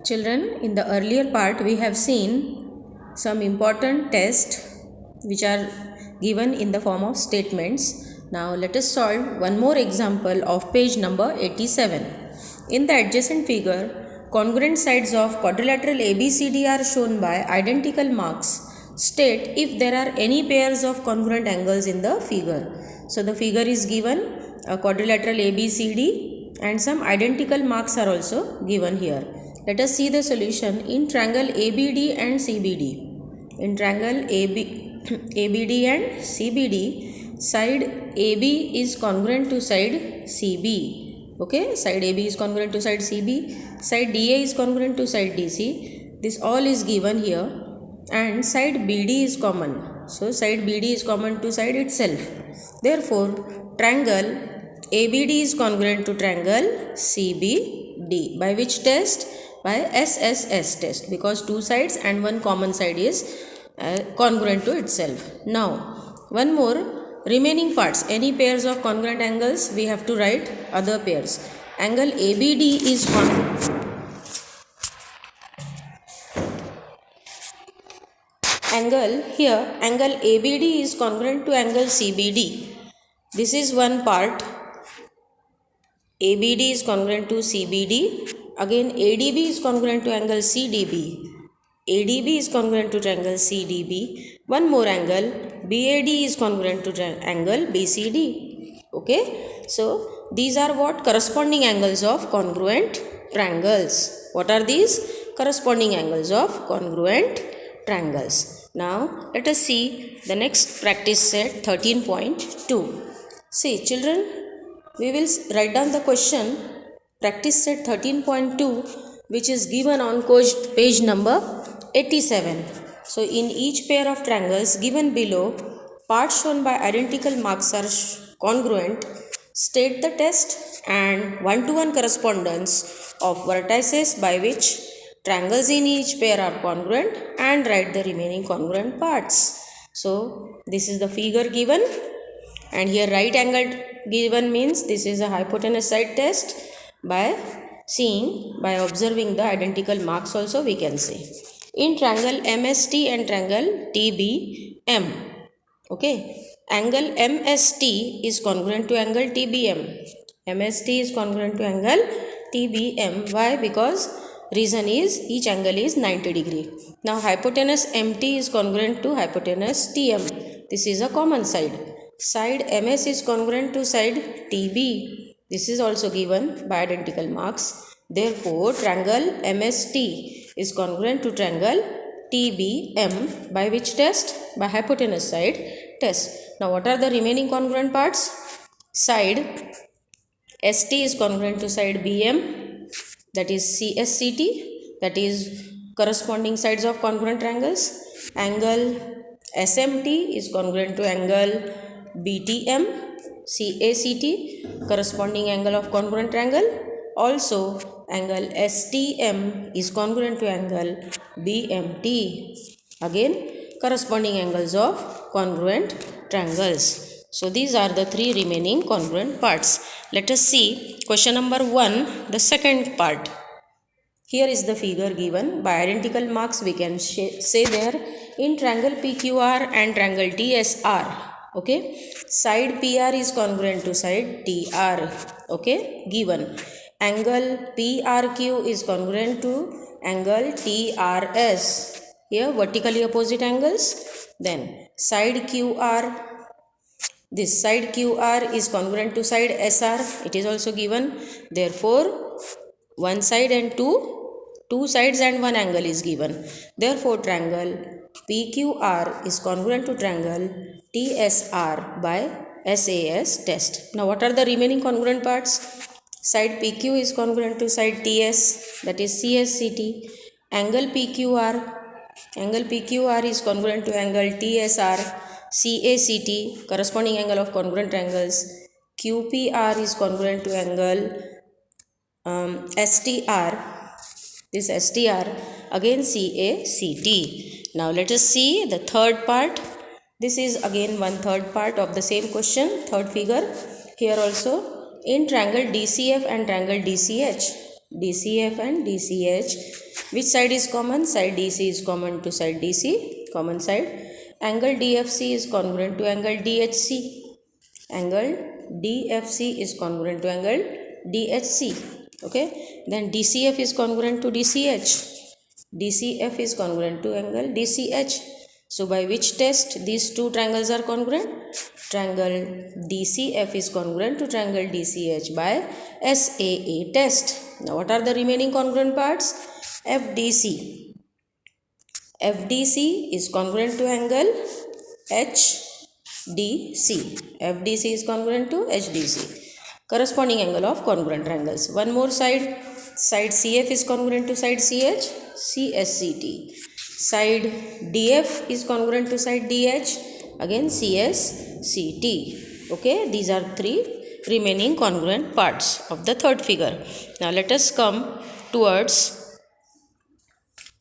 Children, in the earlier part we have seen some important tests which are given in the form of statements. Now let us solve one more example of page number 87. In the adjacent figure, congruent sides of quadrilateral ABCD are shown by identical marks. State if there are any pairs of congruent angles in the figure. So the figure is given a quadrilateral ABCD and some identical marks are also given here. Let us see the solution in triangle ABD and CBD. In triangle ABD and CBD, side AB is congruent to side CB. Okay, side AB is congruent to side CB, side DA is congruent to side DC. This all is given here, and side BD is common. So side BD is common to side itself. Therefore, triangle ABD is congruent to triangle CBD. By which test? By SSS test, because two sides and one common side is congruent to itself. Now, one more remaining parts. Any pairs of congruent angles, we have to write other pairs. Angle ABD is congruent. Angle ABD is congruent to angle CBD. This is one part. ABD is congruent to CBD. Again, ADB is congruent to angle CDB. ADB is congruent to triangle CDB. One more angle, BAD is congruent to angle BCD. Okay, so these are what? Corresponding angles of congruent triangles. What are these? Corresponding angles of congruent triangles. Now, let us see the next practice set 13.2. See, children, we will write down the question practice set 13.2, which is given on page number 87. So in each pair of triangles given below, parts shown by identical marks are congruent. State the test and one-to-one correspondence of vertices by which triangles in each pair are congruent, and write the remaining congruent parts. So this is the figure given, and here right angle given means this is a hypotenuse side test. By observing the identical marks also we can say. In triangle MST and triangle TBM, okay, angle MST is congruent to angle TBM. MST is congruent to angle TBM. Why? Because reason is each angle is 90 degree. Now hypotenuse MT is congruent to hypotenuse TM. This is a common side. Side MS is congruent to side TB. This is also given by identical marks. Therefore, triangle MST is congruent to triangle TBM. By which test? By hypotenuse side test. Now, what are the remaining congruent parts? Side ST is congruent to side BM, that is CSCT, that is corresponding sides of congruent triangles. Angle SMT is congruent to angle BTM, CACT, corresponding angle of congruent triangle. Also, angle STM is congruent to angle BMT. Again, corresponding angles of congruent triangles. So, these are the three remaining congruent parts. Let us see question number 1, the second part. Here is the figure given. By identical marks, we can say there in triangle PQR and triangle TSR. Okay, side PR is congruent to side TR. Okay, given angle PRQ is congruent to angle TRS. Here vertically opposite angles. Then side QR, this side QR is congruent to side SR. It is also given. Therefore, one side and two sides and one angle is given. Therefore, triangle PQR is congruent to triangle TSR by SAS test. Now, what are the remaining congruent parts? Side PQ is congruent to side TS, that is CSCT. Angle PQR is congruent to angle TSR, CACT, corresponding angle of congruent triangles. QPR is congruent to angle STR, this STR, again CACT. Now let us see the third part. This is again one third part of the same question, third figure. Here also in triangle DCF and triangle DCH, Which side is common? Side DC is common to side DC, common side. Angle DFC is congruent to angle DHC. Angle DFC is congruent to angle DHC. Okay. Then DCF is congruent to DCH. DCF is congruent to angle DCH. So by which test these two triangles are congruent? Triangle DCF is congruent to triangle DCH by SAA test. Now what are the remaining congruent parts? FDC. FDC is congruent to angle HDC. FDC is congruent to HDC. Corresponding angle of congruent triangles. One more side. Side CF is congruent to side CH. CSCT. Side DF is congruent to side DH. Again CSCT. Okay. These are three remaining congruent parts of the third figure. Now let us come towards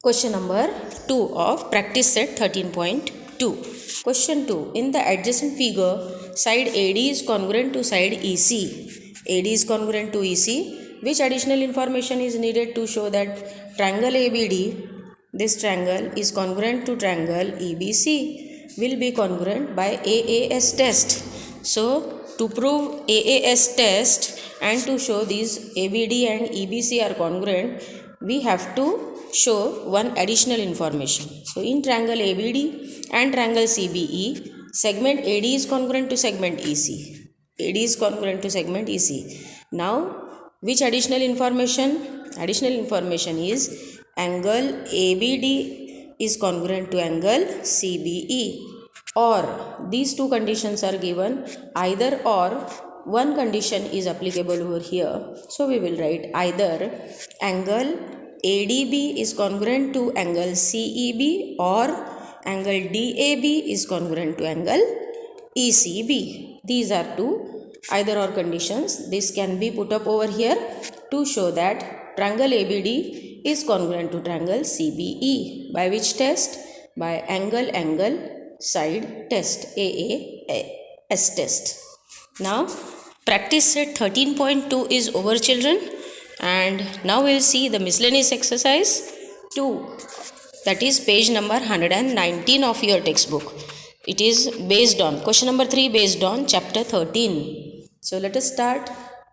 question number 2 of practice set 13.2. Question 2. In the adjacent figure, side AD is congruent to side EC. AD is congruent to EC. Which additional information is needed to show that triangle ABD, this triangle, is congruent to triangle EBC? Will be congruent by AAS test. So, to prove AAS test and to show these ABD and EBC are congruent, we have to show one additional information. So, in triangle ABD and triangle CBE, segment AD is congruent to segment EC. AD is congruent to segment EC. Now, which additional information? Additional information is angle ABD is congruent to angle CBE, or these two conditions are given, either or one condition is applicable over here. So we will write either angle ADB is congruent to angle CEB or angle DAB is congruent to angle ECB. These are two either or conditions. This can be put up over here to show that triangle ABD is congruent to triangle CBE. By which test? By angle side test, AAS test. Now practice set 13.2 is over, children, and now we'll see the miscellaneous exercise 2, that is page number 119 of your textbook. It is based on question number 3 based on chapter 13. So let us start.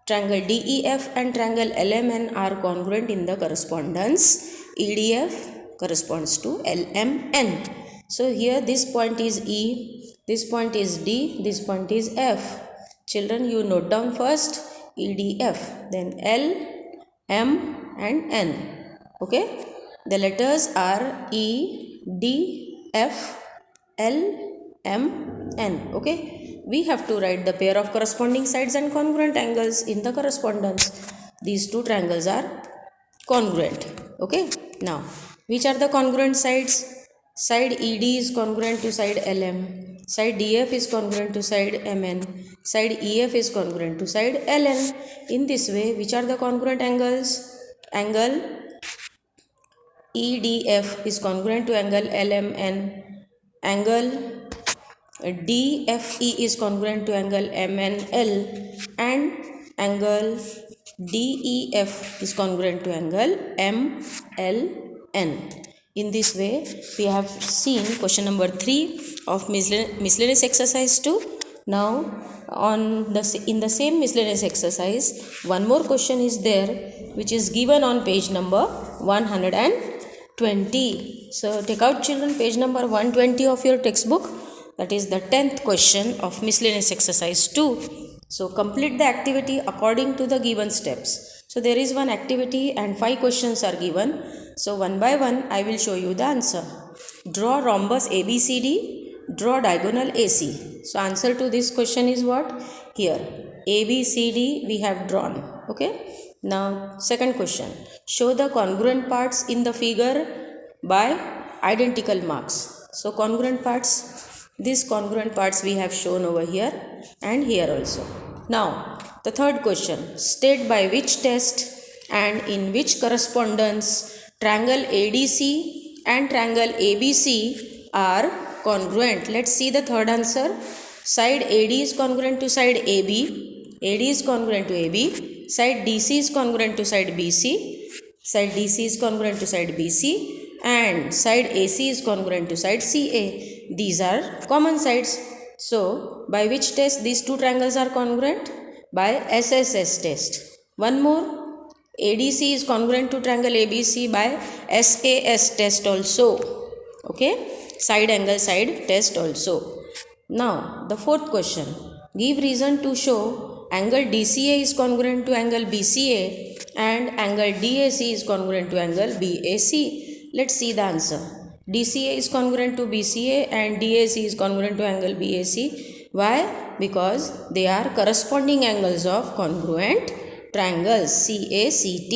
Triangle DEF and triangle LMN are congruent in the correspondence. EDF corresponds to LMN. So here this point is E, this point is D, this point is F. Children, you note down first EDF, then L, M and N. Okay. The letters are E, D, F, L, M, N. Okay. We have to write the pair of corresponding sides and congruent angles in the correspondence. These two triangles are congruent. Okay. Now, which are the congruent sides? Side ED is congruent to side LM. Side DF is congruent to side MN. Side EF is congruent to side LN. In this way, which are the congruent angles? Angle EDF is congruent to angle LMN. Angle DFE is congruent to angle MNL, and angle DEF is congruent to angle MLN. In this way, we have seen question number 3 of miscellaneous exercise 2. Now, in the same miscellaneous exercise, one more question is there, which is given on page number 120. So, take out, children, page number 120 of your textbook. That is the 10th question of miscellaneous exercise 2. So, complete the activity according to the given steps. So, there is one activity and 5 questions are given. So, one by one I will show you the answer. Draw rhombus ABCD, draw diagonal AC. So, answer to this question is what? Here, ABCD we have drawn. Okay. Now, second question. Show the congruent parts in the figure by identical marks. So, congruent parts. These congruent parts we have shown over here and here also. Now, the third question. State by which test and in which correspondence triangle ADC and triangle ABC are congruent. Let's see the third answer. Side AD is congruent to side AB. AD is congruent to AB. Side DC is congruent to side BC. side DC is congruent to side BC, and side AC is congruent to side CA. These are common sides. So by which test these two triangles are congruent? By SSS test. One more, ADC is congruent to triangle ABC by SAS test also. Okay, side angle side test also. Now the fourth question, give reason to show angle DCA is congruent to angle BCA and angle DAC is congruent to angle BAC. Let's see the answer. DCA is congruent to BCA and DAC is congruent to angle BAC. Why? Because they are corresponding angles of congruent triangles CACT.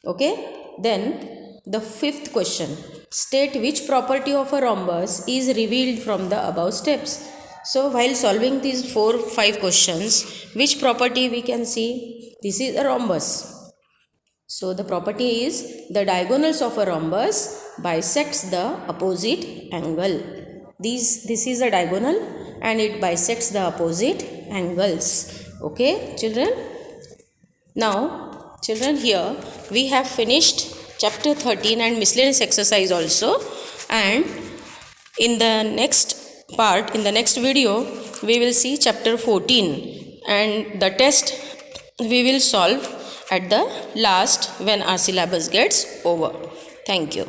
Okay, then the fifth question, state which property of a rhombus is revealed from the above steps. So while solving these 4-5 questions, which property we can see? This is a rhombus. So the property is the diagonals of a rhombus bisects the opposite angle. This is a diagonal and it bisects the opposite angles. Okay, children? Now, children, here we have finished chapter 13 and miscellaneous exercise also, and in the next part, in the next video, we will see chapter 14 and the test we will solve at the last when our syllabus gets over. Thank you.